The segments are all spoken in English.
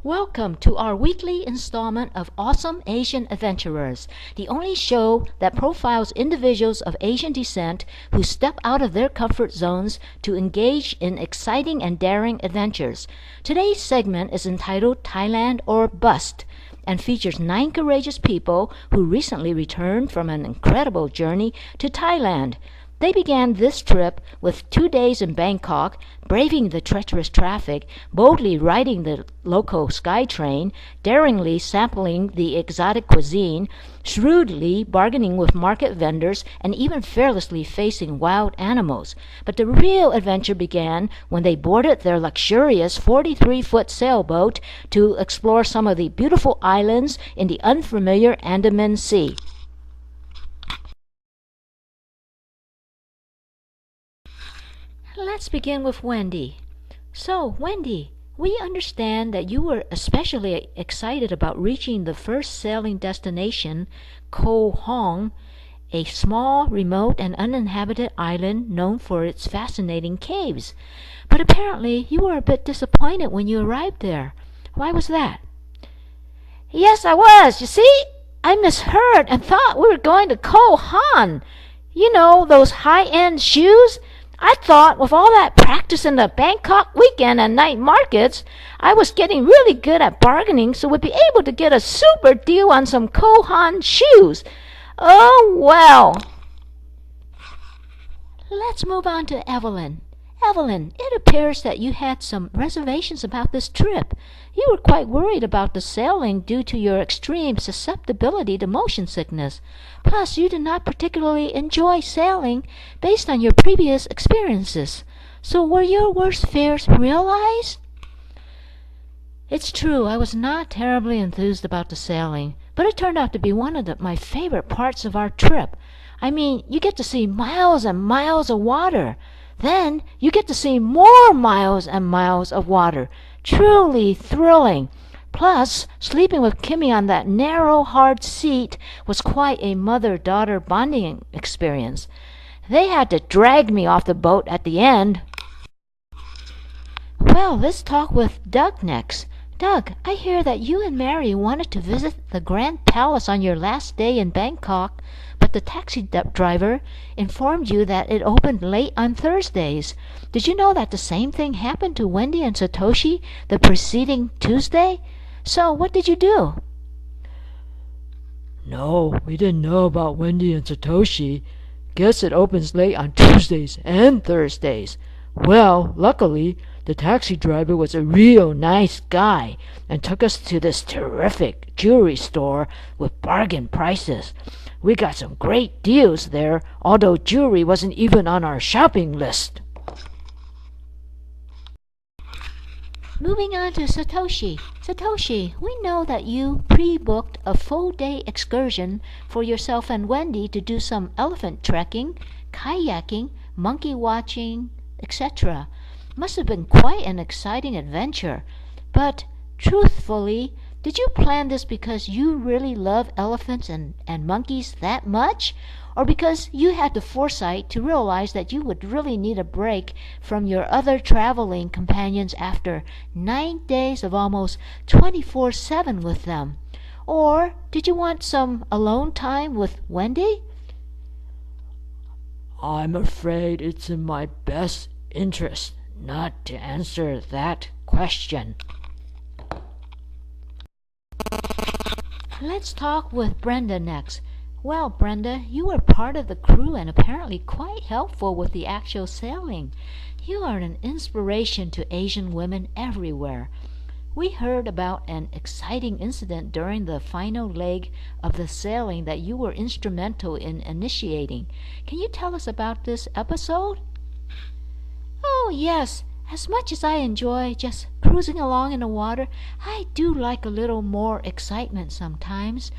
Welcome to our weekly installment of Awesome Asian Adventurers, the only show that profiles individuals of Asian descent who step out of their comfort zones to engage in exciting and daring adventures. Today's segment is entitled Thailand or Bust and features 9 courageous people who recently returned from an incredible journey to Thailand. They began this trip with 2 days in Bangkok, braving the treacherous traffic, boldly riding the local sky train, daringly sampling the exotic cuisine, shrewdly bargaining with market vendors, and even fearlessly facing wild animals. But the real adventure began when they boarded their luxurious 43-foot sailboat to explore some of the beautiful islands in the unfamiliar Andaman Sea. Let's begin with Wendy. So, Wendy, we understand that you were especially excited about reaching the first sailing destination, Koh Hong, a small, remote, and uninhabited island known for its fascinating caves. But apparently you were a bit disappointed when you arrived there. Why was that? Yes, I was. You see, I misheard and thought we were going to Koh Han. You know, those high-end shoes? I thought with all that practice in the Bangkok weekend and night markets, I was getting really good at bargaining so we'd be able to get a super deal on some Koh Han shoes. Oh, well. Let's move on to Evelyn. Evelyn, it appears that you had some reservations about this trip. You were quite worried about the sailing due to your extreme susceptibility to motion sickness. Plus, you did not particularly enjoy sailing based on your previous experiences. So were your worst fears realized? It's true, I was not terribly enthused about the sailing, but it turned out to be one of my favorite parts of our trip. I mean, you get to see miles and miles of water. Then you get to see more miles and miles of water. Truly thrilling. Plus, sleeping with Kimmy on that narrow, hard seat was quite a mother-daughter bonding experience. They had to drag me off the boat at the end. Well, let's talk with Doug next. Doug, I hear that you and Mary wanted to visit the Grand Palace on your last day in Bangkok, but the taxi driver informed you that it opened late on Thursdays. Did you know that the same thing happened to Wendy and Satoshi the preceding Tuesday? So, what did you do? No, we didn't know about Wendy and Satoshi. Guess it opens late on Tuesdays and Thursdays. Well, luckily, the taxi driver was a real nice guy and took us to this terrific jewelry store with bargain prices. We got some great deals there, although jewelry wasn't even on our shopping list. Moving on to Satoshi. Satoshi, we know that you pre-booked a full-day excursion for yourself and Wendy to do some elephant trekking, kayaking, monkey watching, etc. Must have been quite an exciting adventure. But, truthfully, did you plan this because you really love elephants and monkeys that much? Or because you had the foresight to realize that you would really need a break from your other traveling companions after 9 days of almost 24/7 with them? Or did you want some alone time with Wendy? I'm afraid it's in my best interest not to answer that question. Let's talk with Brenda next. Well, Brenda, you were part of the crew and apparently quite helpful with the actual sailing. You are an inspiration to Asian women everywhere. We heard about an exciting incident during the final leg of the sailing that you were instrumental in initiating. Can you tell us about this episode? Oh, yes. As much as I enjoy just cruising along in the water, I do like a little more excitement sometimes.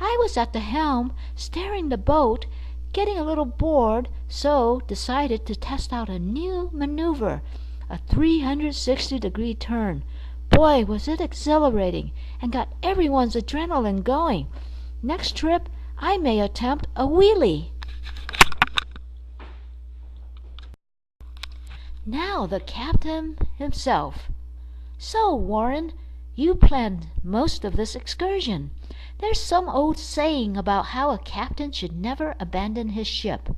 I was at the helm, steering the boat, getting a little bored, so decided to test out a new maneuver, a 360-degree turn. Boy, was it exhilarating, and got everyone's adrenaline going. Next trip, I may attempt a wheelie. Now the captain himself. So, Warren, you planned most of this excursion. There's some old saying about how a captain should never abandon his ship,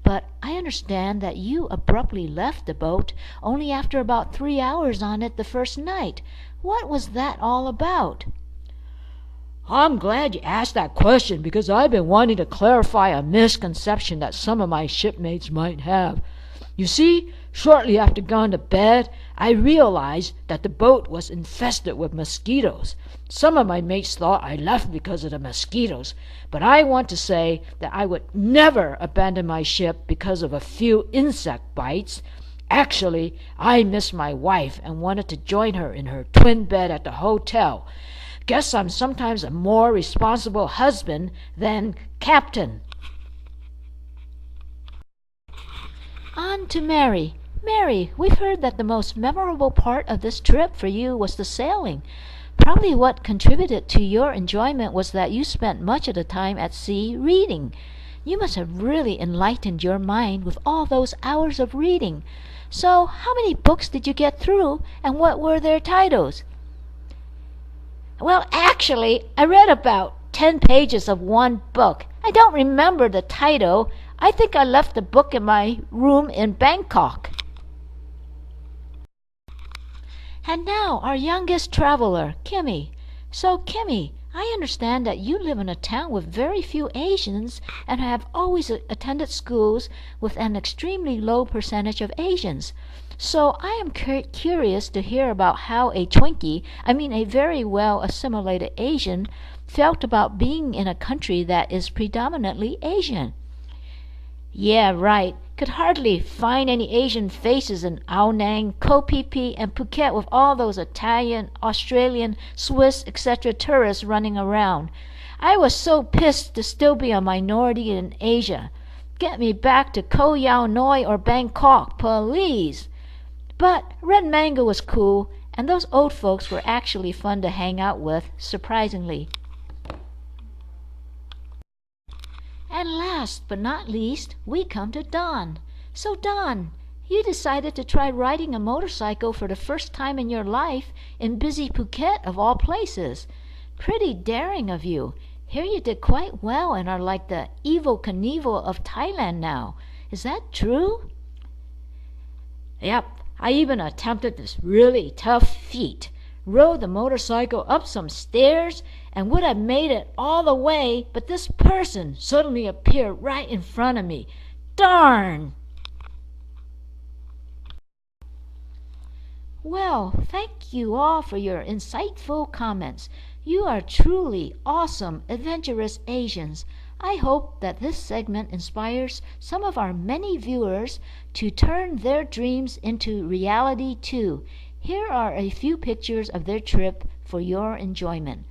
but I understand that you abruptly left the boat only after about 3 hours on it the first night. What was that all about? I'm glad you asked that question because I've been wanting to clarify a misconception that some of my shipmates might have. You see, shortly after going to bed, I realized that the boat was infested with mosquitoes. Some of my mates thought I left because of the mosquitoes, but I want to say that I would never abandon my ship because of a few insect bites. Actually, I missed my wife and wanted to join her in her twin bed at the hotel. Guess I'm sometimes a more responsible husband than captain. On to Mary. Mary, we've heard that the most memorable part of this trip for you was the sailing. Probably what contributed to your enjoyment was that you spent much of the time at sea reading. You must have really enlightened your mind with all those hours of reading. So, how many books did you get through, and what were their titles? Well, actually, I read about 10 pages of one book. I don't remember the title. I think I left the book in my room in Bangkok. And now our youngest traveler, Kimmy. So, Kimmy, I understand that you live in a town with very few Asians and have always attended schools with an extremely low percentage of Asians. So I am curious to hear about how a Twinkie, a very well assimilated Asian, felt about being in a country that is predominantly Asian. Yeah, right. Could hardly find any Asian faces in Ao Nang, Koh Phi Phi, and Phuket with all those Italian, Australian, Swiss, etc. tourists running around. I was so pissed to still be a minority in Asia. Get me back to Koh Yao Noi or Bangkok, please. But Red Mango was cool, and those old folks were actually fun to hang out with, surprisingly. And last but not least, we come to Don. So Don, you decided to try riding a motorcycle for the first time in your life in busy Phuket of all places. Pretty daring of you. Here you did quite well and are like the Evel Knievel of Thailand now. Is that true? Yep, I even attempted this really tough feat. Rode the motorcycle up some stairs and would have made it all the way, but this person suddenly appeared right in front of me. Darn! Well, thank you all for your insightful comments. You are truly awesome, adventurous Asians. I hope that this segment inspires some of our many viewers to turn their dreams into reality too. Here are a few pictures of their trip for your enjoyment.